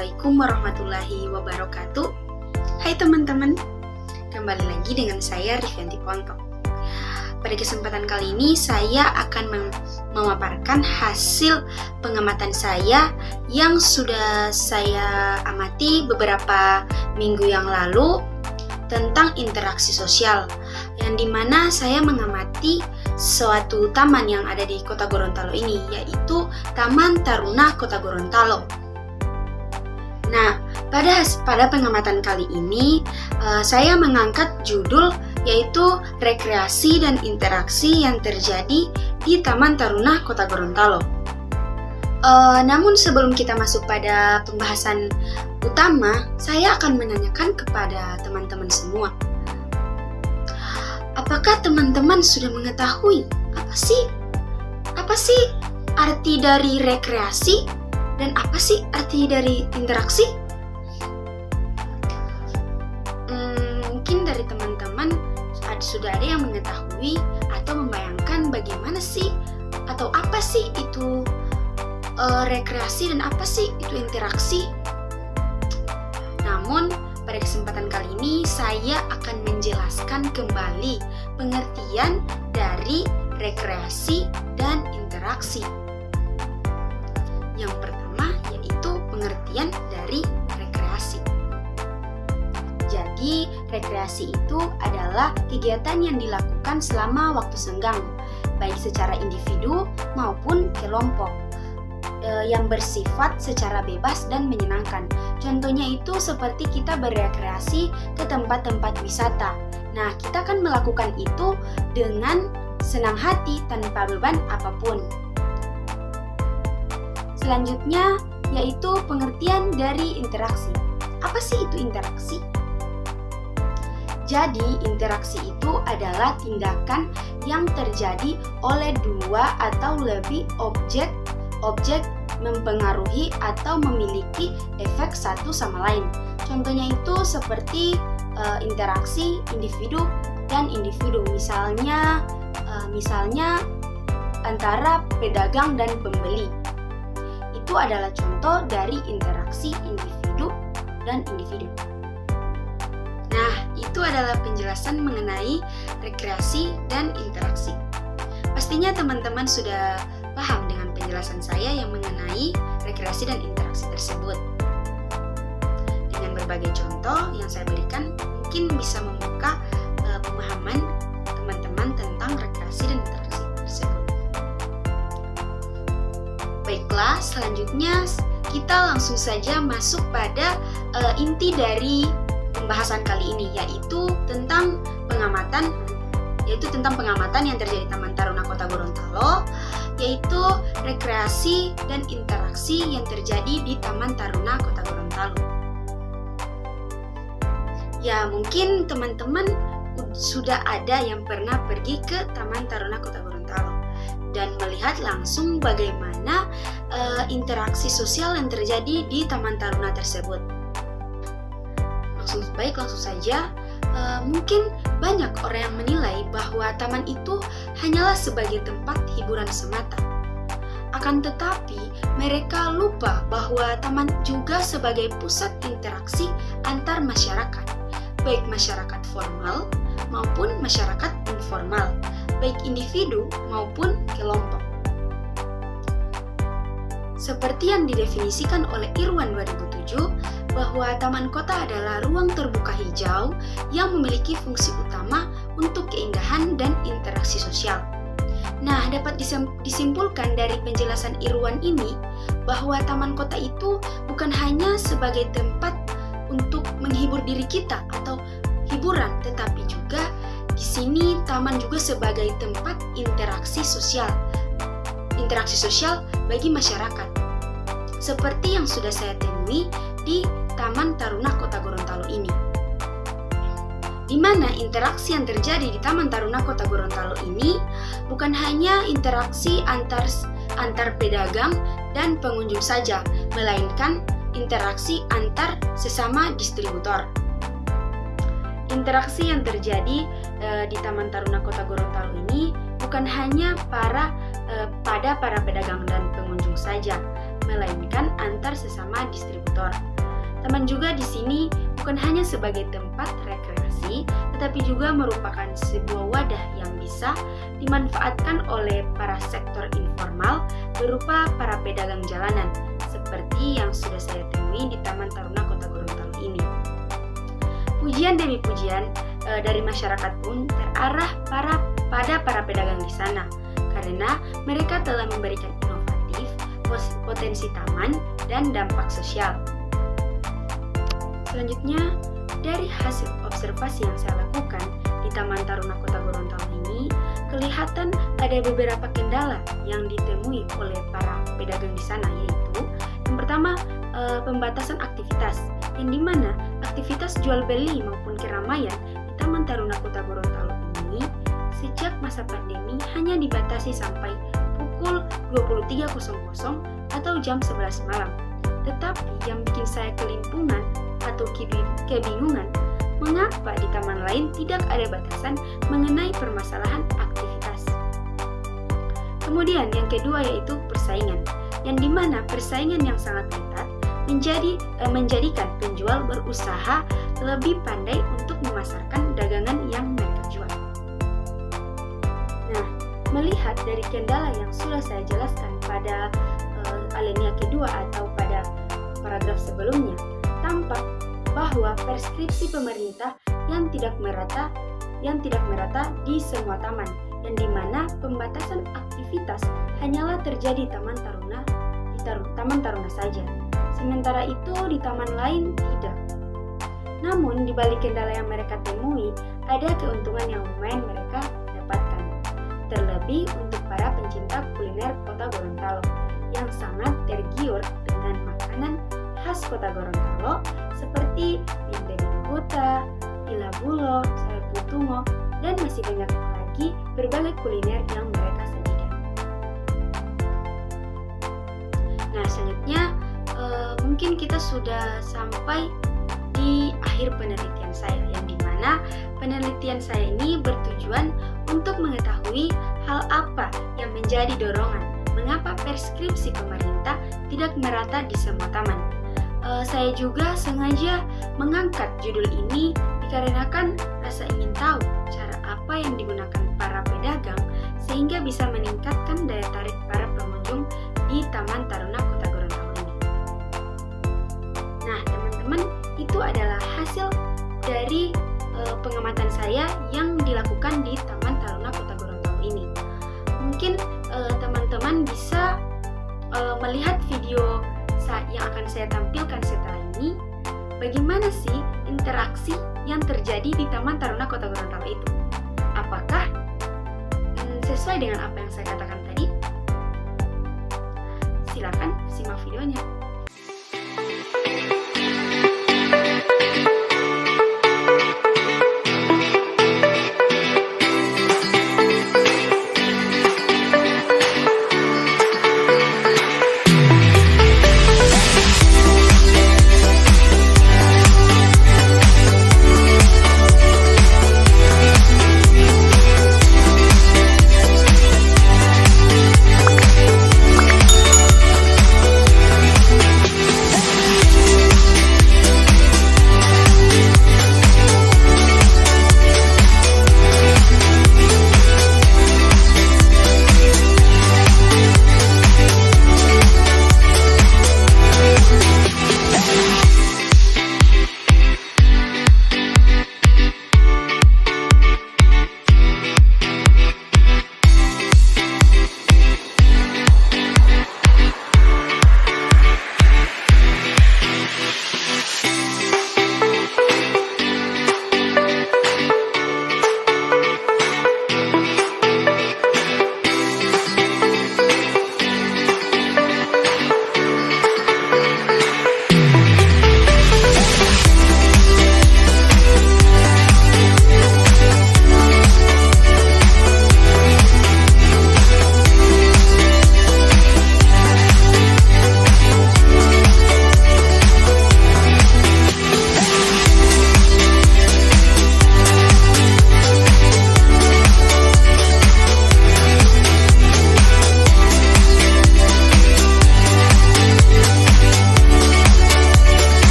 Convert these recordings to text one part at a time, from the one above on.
Assalamualaikum warahmatullahi wabarakatuh. Hai teman-teman, kembali lagi dengan saya Rivianti Ponto. Pada kesempatan kali ini saya akan memaparkan hasil pengamatan saya yang sudah saya amati beberapa minggu yang lalu tentang interaksi sosial, yang dimana saya mengamati suatu taman yang ada di Kota Gorontalo ini, yaitu Taman Taruna Kota Gorontalo. Nah, pada pengamatan kali ini saya mengangkat judul yaitu rekreasi dan interaksi yang terjadi di Taman Taruna Kota Gorontalo. Namun sebelum kita masuk pada pembahasan utama, saya akan menanyakan kepada teman-teman semua. Apakah teman-teman sudah mengetahui apa sih arti dari rekreasi dan apa sih arti dari interaksi? Mungkin dari teman-teman sudah ada yang mengetahui atau membayangkan bagaimana sih atau apa sih itu rekreasi dan apa sih itu interaksi. Namun pada kesempatan kali ini saya akan menjelaskan kembali pengertian dari rekreasi dan interaksi. Yang pertama yaitu pengertian dari rekreasi. Jadi, rekreasi itu adalah kegiatan yang dilakukan selama waktu senggang, baik secara individu maupun kelompok, yang bersifat secara bebas dan menyenangkan. Contohnya itu seperti kita berekreasi ke tempat-tempat wisata. Nah, kita akan melakukan itu dengan senang hati tanpa beban apapun. Selanjutnya yaitu pengertian dari interaksi. Apa sih itu interaksi? Jadi, interaksi itu adalah tindakan yang terjadi oleh dua atau lebih objek mempengaruhi atau memiliki efek satu sama lain. Contohnya itu seperti interaksi individu dan individu. Misalnya antara pedagang dan pembeli. Itu adalah contoh dari interaksi individu dan individu. Nah, itu adalah penjelasan mengenai rekreasi dan interaksi. Pastinya teman-teman sudah paham dengan penjelasan saya yang mengenai rekreasi dan interaksi tersebut. Dengan berbagai contoh yang saya berikan, mungkin bisa membuka pemahaman teman-teman tentang rekreasi dan interaksi tersebut. Baiklah, selanjutnya kita langsung saja masuk pada inti dari pembahasan kali ini, yaitu tentang pengamatan yang terjadi di Taman Taruna Kota Gorontalo, yaitu rekreasi dan interaksi yang terjadi di Taman Taruna Kota Gorontalo. Ya, mungkin teman-teman sudah ada yang pernah pergi ke Taman Taruna Kota Gorontalo dan melihat langsung bagaimana interaksi sosial yang terjadi di Taman Taruna tersebut. Langsung saja, mungkin banyak orang yang menilai bahwa taman itu hanyalah sebagai tempat hiburan semata. Akan tetapi, mereka lupa bahwa taman juga sebagai pusat interaksi antar masyarakat, baik masyarakat formal maupun masyarakat informal, baik individu maupun kelompok. Seperti yang didefinisikan oleh Irwan 2007, bahwa taman kota adalah ruang terbuka hijau yang memiliki fungsi utama untuk keindahan dan interaksi sosial. Nah, dapat disimpulkan dari penjelasan Irwan ini bahwa taman kota itu bukan hanya sebagai tempat untuk menghibur diri kita atau hiburan, tetapi juga di sini taman juga sebagai tempat interaksi sosial bagi masyarakat. Seperti yang sudah saya temui di Taman Taruna Kota Gorontalo ini, di mana interaksi yang terjadi di Taman Taruna Kota Gorontalo ini bukan hanya interaksi antar pedagang dan pengunjung saja, melainkan interaksi antar sesama distributor. Interaksi yang terjadi di Taman Taruna Kota Gorontalo ini bukan hanya pada para pedagang dan pengunjung saja, melainkan antar sesama distributor. Taman juga di sini bukan hanya sebagai tempat rekreasi, tetapi juga merupakan sebuah wadah yang bisa dimanfaatkan oleh para sektor informal berupa para pedagang jalanan, seperti yang sudah saya temui di Taman Taruna Kota Gorontalo ini. Pujian demi pujian dari masyarakat pun terarah pada para pedagang di sana, karena mereka telah memberikan inovatif, potensi taman, dan dampak sosial. Selanjutnya, dari hasil observasi yang saya lakukan di Taman Taruna Kota Gorontalo ini, kelihatan ada beberapa kendala yang ditemui oleh para pedagang di sana, yaitu yang pertama, pembatasan aktivitas, yang dimana aktivitas jual beli maupun keramaian di Taman Taruna Kota Gorontalo ini sejak masa pandemi hanya dibatasi sampai pukul 23.00 atau jam 11 malam. Tetapi yang bikin saya kelimpungan atau kebingungan, mengapa di taman lain tidak ada batasan mengenai permasalahan aktivitas. Kemudian yang kedua yaitu persaingan, yang dimana persaingan yang sangat ketat menjadikan penjual berusaha lebih pandai untuk memasarkan dagangan yang mereka jual. Nah, melihat dari kendala yang sudah saya jelaskan pada alinea kedua atau pada paragraf sebelumnya, tampak bahwa preskripsi pemerintah yang tidak merata di semua taman, dan di mana pembatasan aktivitas hanyalah terjadi di Taman Taruna saja. Sementara itu di taman lain tidak. Namun di balik kendala yang mereka temui, ada keuntungan yang lumayan mereka dapatkan. Terlebih untuk para pencinta kuliner Kota Gorontalo yang sangat tergiur dengan makanan khas Kota Gorontalo seperti Mie Kota, Ila Bulo, Sayur Putungo, dan masih banyak lagi berbagai kuliner yang mereka sajikan. Nah, selanjutnya mungkin kita sudah sampai di akhir penelitian saya, yang dimana penelitian saya ini bertujuan untuk mengetahui hal apa yang menjadi dorongan mengapa preskripsi pemerintah tidak merata di semua taman. Saya juga sengaja mengangkat judul ini dikarenakan rasa ingin tahu cara apa yang digunakan para pedagang sehingga bisa meningkatkan daya tarik para pengunjung di Taman Taruna Kota Gorontalo ini. Nah, teman-teman, itu adalah hasil dari pengamatan saya yang dilakukan di Taman Taruna Kota Gorontalo ini. Mungkin teman-teman bisa melihat video yang akan saya tampilkan setelah ini, bagaimana sih interaksi yang terjadi di Taman Taruna Kota Gorontalo itu. Apakah sesuai dengan apa yang saya katakan tadi? Silakan simak videonya.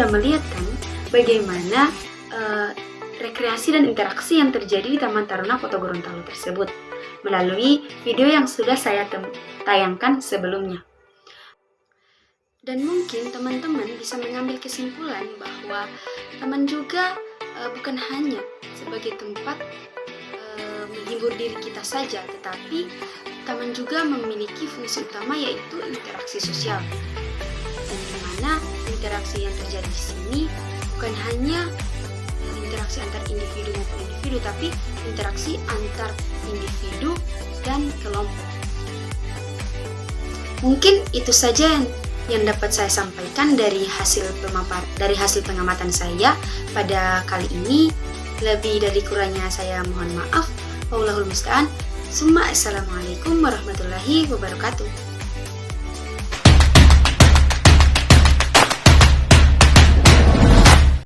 sudah melihat kan bagaimana rekreasi dan interaksi yang terjadi di Taman Taruna Kota Gorontalo tersebut melalui video yang sudah saya tayangkan sebelumnya. Dan mungkin teman-teman bisa mengambil kesimpulan bahwa taman juga bukan hanya sebagai tempat menghibur diri kita saja, tetapi taman juga memiliki fungsi utama, yaitu interaksi sosial. Dan di mana interaksi yang terjadi di sini bukan hanya interaksi antar individu maupun individu, tapi interaksi antar individu dan kelompok. Mungkin itu saja yang dapat saya sampaikan dari hasil pengamatan saya pada kali ini. Lebih dari kurangnya saya mohon maaf. Wallahul musta'an. Assalamualaikum warahmatullahi wabarakatuh.